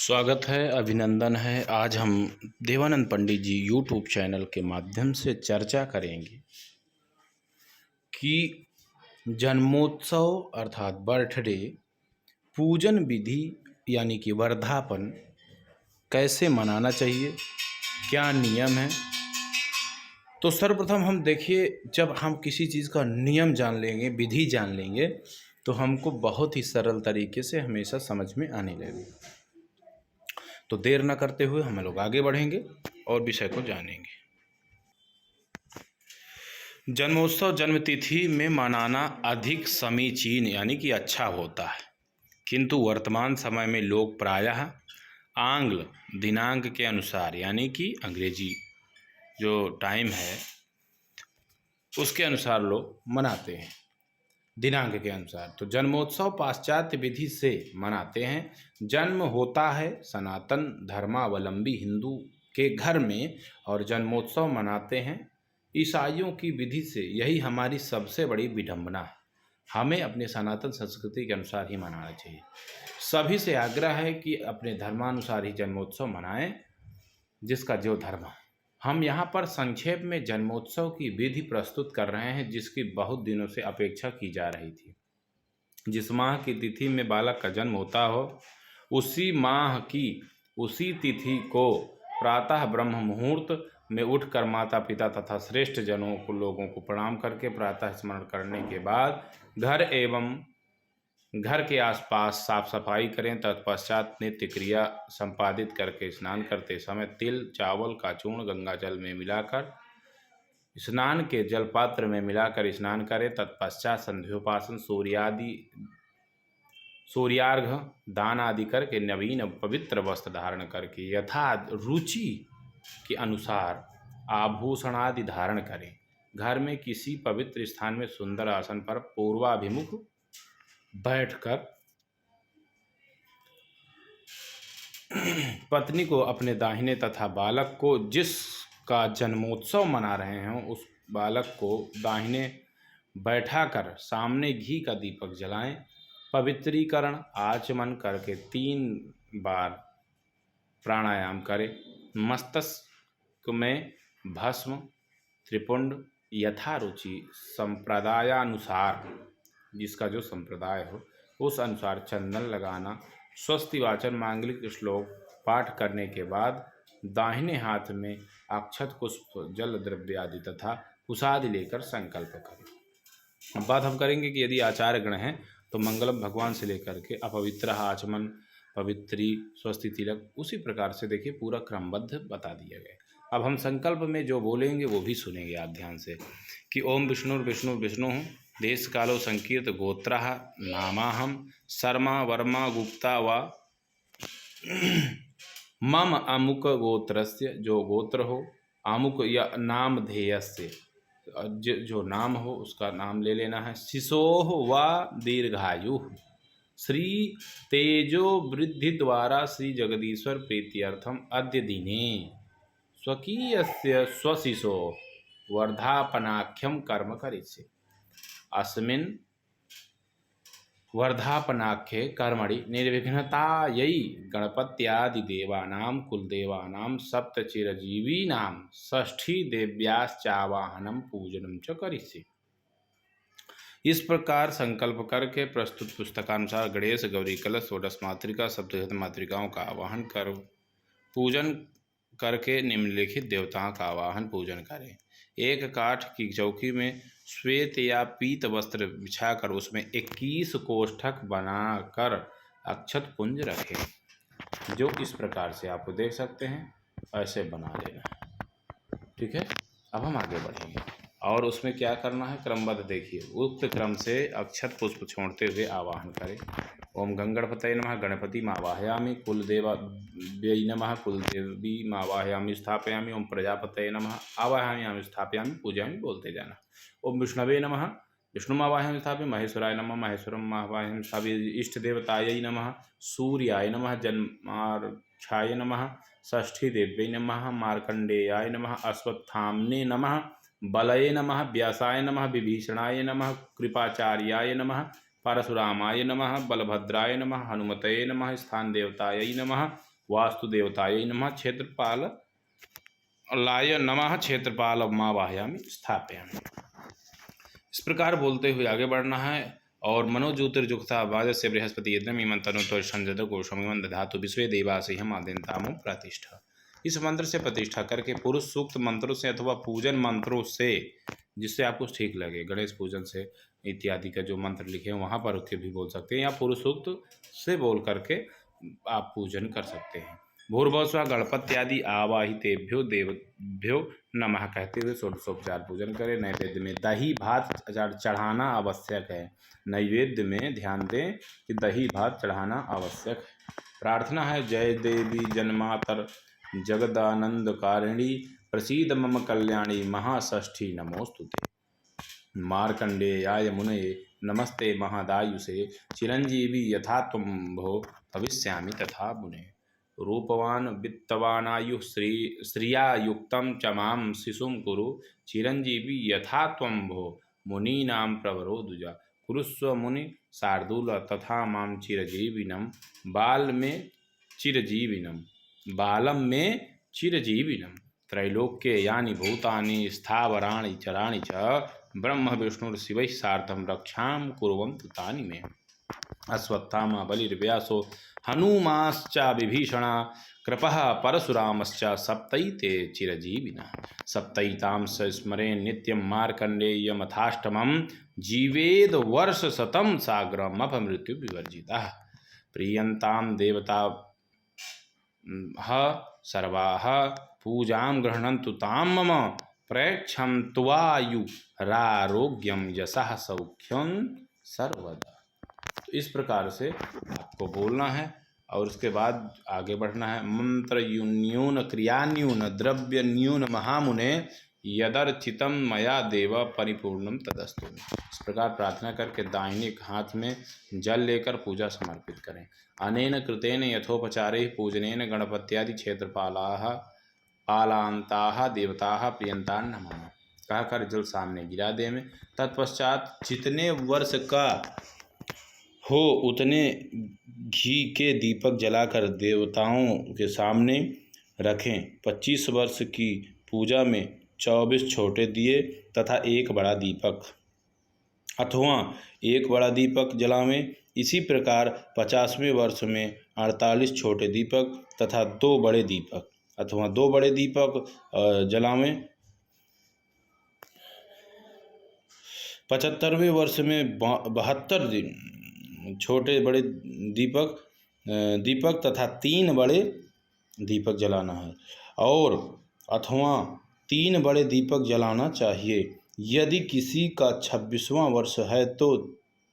स्वागत है, अभिनंदन है। आज हम देवानंद पंडित जी यूट्यूब चैनल के माध्यम से चर्चा करेंगे कि जन्मोत्सव अर्थात बर्थडे पूजन विधि यानी कि वर्धापन कैसे मनाना चाहिए, क्या नियम है। तो सर्वप्रथम हम देखिए, जब हम किसी चीज़ का नियम जान लेंगे, विधि जान लेंगे, तो हमको बहुत ही सरल तरीके से हमेशा समझ में आने लगेगा। तो देर न करते हुए हम लोग आगे बढ़ेंगे और विषय को जानेंगे। जन्मोत्सव जन्मतिथि में मनाना अधिक समीचीन यानी कि अच्छा होता है, किंतु वर्तमान समय में लोग प्रायः आंग्ल दिनांक के अनुसार यानी कि अंग्रेजी जो टाइम है उसके अनुसार लोग मनाते हैं, दिनांक के अनुसार। तो जन्मोत्सव पाश्चात्य विधि से मनाते हैं। जन्म होता है सनातन धर्मावलंबी हिंदू के घर में और जन्मोत्सव मनाते हैं ईसाइयों की विधि से। यही हमारी सबसे बड़ी विडंबना है। हमें अपने सनातन संस्कृति के अनुसार ही मनाना चाहिए। सभी से आग्रह है कि अपने धर्मानुसार ही जन्मोत्सव मनाएं, जिसका जो धर्म है। हम यहाँ पर संक्षेप में जन्मोत्सव की विधि प्रस्तुत कर रहे हैं, जिसकी बहुत दिनों से अपेक्षा की जा रही थी। जिस माह की तिथि में बालक का जन्म होता हो, उसी माह की उसी तिथि को प्रातः ब्रह्म मुहूर्त में उठकर माता पिता तथा श्रेष्ठ जनों को लोगों को प्रणाम करके प्रातः स्मरण करने के बाद घर एवं घर के आसपास साफ सफाई करें। तत्पश्चात नित्य क्रिया संपादित करके स्नान करते समय तिल चावल का चूर्ण गंगा जल में मिलाकर स्नान के जल पात्र में मिलाकर स्नान करें। तत्पश्चात संध्योपासन सूर्यार्घ दान आदि करके नवीन पवित्र वस्त्र धारण करके यथा रुचि के अनुसार आभूषण आदि धारण करें। घर में किसी पवित्र स्थान में सुंदर आसन पर पूर्वाभिमुख बैठकर पत्नी को अपने दाहिने तथा बालक को जिसका जन्मोत्सव मना रहे हैं उस बालक को दाहिने बैठाकर सामने घी का दीपक जलाएं। पवित्रीकरण आचमन करके 3 बार प्राणायाम करें। मस्तक में भस्म त्रिपुंड यथा रुचि संप्रदायानुसार, जिसका जो संप्रदाय हो उस अनुसार चंदन लगाना। स्वस्ति वाचन मांगलिक श्लोक पाठ करने के बाद दाहिने हाथ में अक्षत पुष्प जल द्रव्य आदि तथा कुशादि लेकर संकल्प करें। अब बात हम करेंगे कि यदि आचार्य गण हैं तो मंगलम भगवान से लेकर के अपवित्र आचमन पवित्री स्वस्ति तिलक, उसी प्रकार से देखिए पूरा क्रमबद्ध बता दिया गया। अब हम संकल्प में जो बोलेंगे वो भी सुनेंगे आप ध्यान से कि ओम विष्णु विष्णु देश कालो संकीर्त गोत्र नामाहम शर्मा वर्मा गुप्ता व मम अमुक गोत्रस्य, जो गोत्र हो अमुक या नाम ध्येयस्य, जो नाम हो उसका नाम ले लेना है। शिशोः व दीर्घायु श्री तेजो वृद्धि द्वारा श्री जगदीश्वर प्रीत्यर्थम अद्य दिने स्वकीयस्य स्वशिशो वर्धापनाख्यम कर्म करिष्ये। अस्मिन् वर्धापनाख्ये कर्मणि निर्विघ्नतायै गणपत्यादिदेवानां कुलदेवानां सप्तचिरजीवीनां षष्ठीदेव्याश्चावाहनं पूजनं च करिष्ये। इस प्रकार संकल्प करके प्रस्तुत पुस्तकानुसार गणेश गौरी कलश षोडश मातृका सप्तशत मातृकाओं का आवाहन कर पूजन करके निम्नलिखित देवताओं का आवाहन पूजन करें। एक काठ की चौकी में श्वेत या पीत वस्त्र बिछाकर उसमें 21 कोष्ठक बनाकर अक्षत पुंज रखें। जो इस प्रकार से आपको देख सकते हैं, ऐसे बना लेना। ठीक है, अब हम आगे बढ़ेंगे और उसमें क्या करना है क्रमबद्ध देखिए। उक्त क्रम से अक्षत पुष्प छोड़ते हुए आवाहन करें। ओम गंगणपतये नमः गणपति मावाहयामि, कुलदेवाभ्यै नमः कुलदेवी मावाहयामि स्थापयामि। ओम प्रजापतये नमः आवाहयामि स्थापयामि पूजयामि बोलते जाना। ओम विष्णवे नमः विष्णुमावाहयामि स्थापयामि। महेश्वराय नमः महेश्वरम आवाहयामि स्थापयामि। इष्ट देवतायै नमः सूर्याय नमः जन्मार्क्षाय नमः षष्ठी देव्यै नमः मार्कंडेयाय नमः अश्वत्थाम्ने नमः बलये नमः व्यासाय नमः विभीषणाय नमः कृपाचार्याय नमः परशुरामाय नमः बलभद्राय नमः हनुमतये नमः स्थान देवतायै नमः वास्तुदेवतायै नमः क्षेत्रपालाय नमः क्षेत्रपालमावाहयामि स्थापयामि। इस प्रकार बोलते हुए आगे बढ़ना है। और मनोज्योतिर्जुक्ता वाजस्य बृहस्पति यज्ञमिमं तनुतो संजतो कोशमिमं दधातु विश्वे देवासिंहम् आदिन्तामो प्रतिष्ठा। इस मंत्र से प्रतिष्ठा करके पुरुष सूक्त मंत्रों से अथवा पूजन मंत्रों से, जिससे आपको ठीक लगे, गणेश पूजन से इत्यादि का जो मंत्र लिखे हैं वहाँ पर के भी बोल सकते हैं, या पुरुष सूक्त से बोल करके आप पूजन कर सकते हैं। भूर्भुवस्व गणपत्यादि आवाहितेभ्यो देवभ्यो नमः कहते हुए षोडशोपचार पूजन करें। नैवेद्य में दही भात चढ़ाना आवश्यक है। नैवेद्य में ध्यान दें कि दही भात चढ़ाना आवश्यक है। प्रार्थना है, जय देवी जन्मातर जगदानंद कारिणी प्रसीद मम कल्याणी महाषष्ठी नमोस्तुते। मार्कंडेयाय मुनये नमस्ते महादायुषे चिरंजीवी यथा तुम भो भविष्यामि तथा मुने। रूपवान वित्तवानायु श्रिया युक्तं च मां शिशुं कुरु चिरंजीवी यथा त्वं भो मुनीनां प्रवरो दुजा। कुरुस्व मुनि शार्दूल तथा मां चिरजीविनं बालम में चिरजीविनं। त्रैलोक्ये यानि भूतानि स्थावराणि चराणि च ब्रह्म विष्णुर्शिवैः सार्धं रक्षां कुर्वन्तु तानि मे। अश्वत्थामा बलिर्व्यासो हनुमाश्च विभीषणा कृपः परशुरामश्च सप्तैते चिरजीविनः। सप्तैतां स्मरेन् नित्यं मार्कण्डेयमथाष्टमं जीवेद वर्षशतं साग्रमपमृत्युविवर्जितः। प्रीयन्तां देवता सर्वाः पूजां गृह्णन्तु तां मम प्रेक्षन्तवायुरारोग्यं यशः सौख्यं सर्वदा। तो इस प्रकार से आपको बोलना है और उसके बाद आगे बढ़ना है। मंत्र न्यून क्रियान्यून द्रव्य न्यून महामुने यदर्चितम मया देव परिपूर्णम तदस्तु। इस प्रकार प्रार्थना करके दाहिने हाथ में जल लेकर पूजा समर्पित करें। अनेन कृतेन यथोपचारे पूजनेन गणपत्यादि क्षेत्रपालाः पालांताः देवताः प्रियंतान् नमः कहकर जल सामने गिरा दें। तत्पश्चात जितने वर्ष का हो उतने घी के दीपक जलाकर देवताओं के सामने रखें। 25 वर्ष की पूजा में 24 छोटे दिए तथा एक बड़ा दीपक अथवा एक बड़ा दीपक जलावें। इसी प्रकार 50वें वर्ष में 48 छोटे दीपक तथा 2 बड़े दीपक अथवा 2 बड़े दीपक जलावें। 75वें वर्ष में 72 छोटे बड़े दीपक तथा 3 बड़े दीपक जलाना है और अथवा 3 बड़े दीपक जलाना चाहिए। यदि किसी का 26वां वर्ष है तो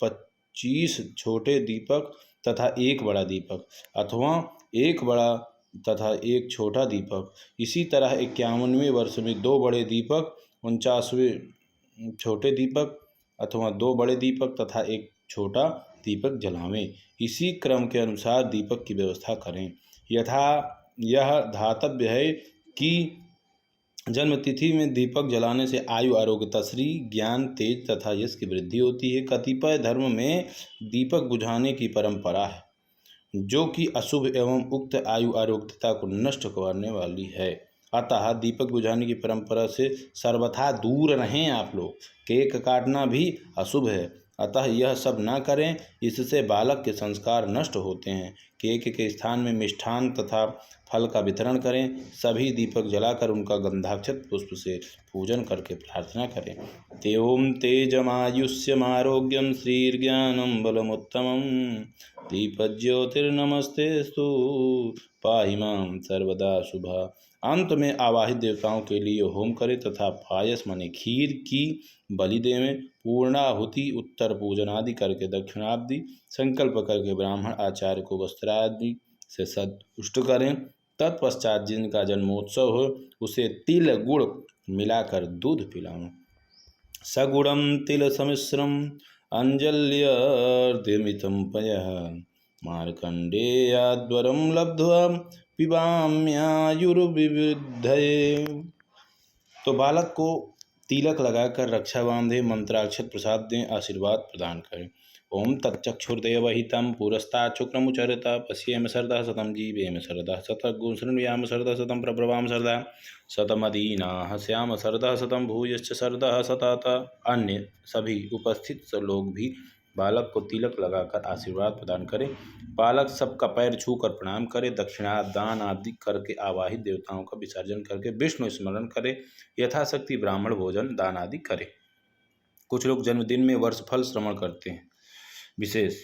25 छोटे दीपक तथा 1 बड़ा दीपक अथवा 1 बड़ा तथा 1 छोटा दीपक। इसी तरह 51वें वर्ष में 2 बड़े दीपक, 49वें छोटे दीपक अथवा 2 बड़े दीपक तथा 1 छोटा दीपक जलावें। इसी क्रम के अनुसार दीपक की व्यवस्था करें। यह धातव्य है कि जन्मतिथि में दीपक जलाने से आयु आरोग्यता श्री ज्ञान तेज तथा यश की वृद्धि होती है। कतिपय धर्म में दीपक बुझाने की परंपरा है जो कि अशुभ एवं उक्त आयु आरोग्यता को नष्ट करने वाली है। अतः दीपक बुझाने की परंपरा से सर्वथा दूर रहें आप लोग। केक काटना भी अशुभ है, अतः यह सब न करें, इससे बालक के संस्कार नष्ट होते हैं। केक के स्थान में मिष्ठान तथा फल का वितरण करें। सभी दीपक जलाकर उनका गंधाक्षत पुष्प से पूजन करके प्रार्थना करें। तेओं तेजमायुष्यमारोग्यम श्रीर्ज्ञानं बलमुत्तमं दीपज्योतिर्नमस्तेस्तु पाहि मां सर्वदा शुभा। अंत में आवाहित देवताओं के लिए होम करें तथा पायस माने खीर की बलि देवें। पूर्णाहुति उत्तर पूजन आदि करके दक्षिणादि संकल्प करके ब्राह्मण आचार्य को वस्त्रादि से संतुष्ट करें। तत्पश्चात जिनका जन्मोत्सव हो उसे तिल गुड़ मिलाकर दूध पिलाएं। सगुणम तिल सम्मिश्रम अंजल्यर्ध्यमितं पयः मार्कंडेयाद्वरं लब्ध्वा पिबाम्यायुर्विवृद्धये। तो बालक को तिलक लगाकर रक्षा बांधे, मंत्राक्षत प्रसाद दें, आशीर्वाद प्रदान करें। ओम तच्चक्षुर्देवहितं पुरस्तात् शुक्रमुचरत पश्येम सरदा शतं जीवेम सरदा शतगुं शृणुयाम सरदा शतं प्रब्रवाम सरदा शतमदीनाः श्याम सरदा शतं भूयश्च सरदा शतात। अन्य सभी उपस्थित लोग भी बालक को तिलक लगाकर आशीर्वाद प्रदान करें। बालक सबका पैर छूकर प्रणाम करे, दक्षिणा दान आदि करके आवाहित देवताओं का विसर्जन करके विष्णु स्मरण करे, यथाशक्ति ब्राह्मण भोजन दान आदि करे। कुछ लोग जन्मदिन में वर्षफल श्रवण करते हैं। विशेष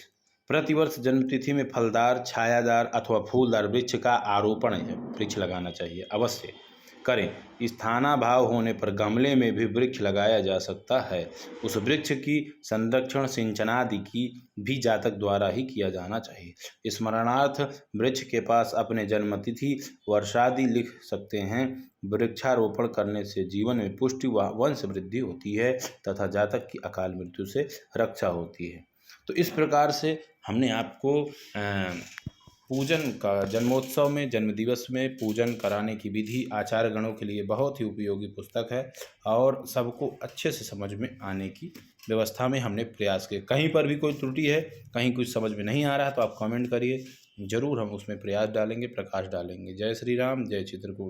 प्रतिवर्ष जन्मतिथि में फलदार, छायादार अथवा फूलदार वृक्ष का आरोपण वृक्ष लगाना चाहिए, अवश्य करें। स्थानाभाव होने पर गमले में भी वृक्ष लगाया जा सकता है। उस वृक्ष की संरक्षण सिंचनादि की भी जातक द्वारा ही किया जाना चाहिए। स्मरणार्थ वृक्ष के पास अपने जन्मतिथि वर्षादि लिख सकते हैं। वृक्षारोपण करने से जीवन में पुष्टि व वंश वृद्धि होती है तथा जातक की अकाल मृत्यु से रक्षा होती है। तो इस प्रकार से हमने आपको पूजन का जन्मोत्सव में, जन्मदिवस में पूजन कराने की विधि आचार्य गणों के लिए बहुत ही उपयोगी पुस्तक है और सबको अच्छे से समझ में आने की व्यवस्था में हमने प्रयास किया। कहीं पर भी कोई त्रुटि है, कहीं कुछ समझ में नहीं आ रहा तो आप कमेंट करिए, जरूर हम उसमें प्रयास डालेंगे, प्रकाश डालेंगे। जय श्री राम, जय चित्रकूट।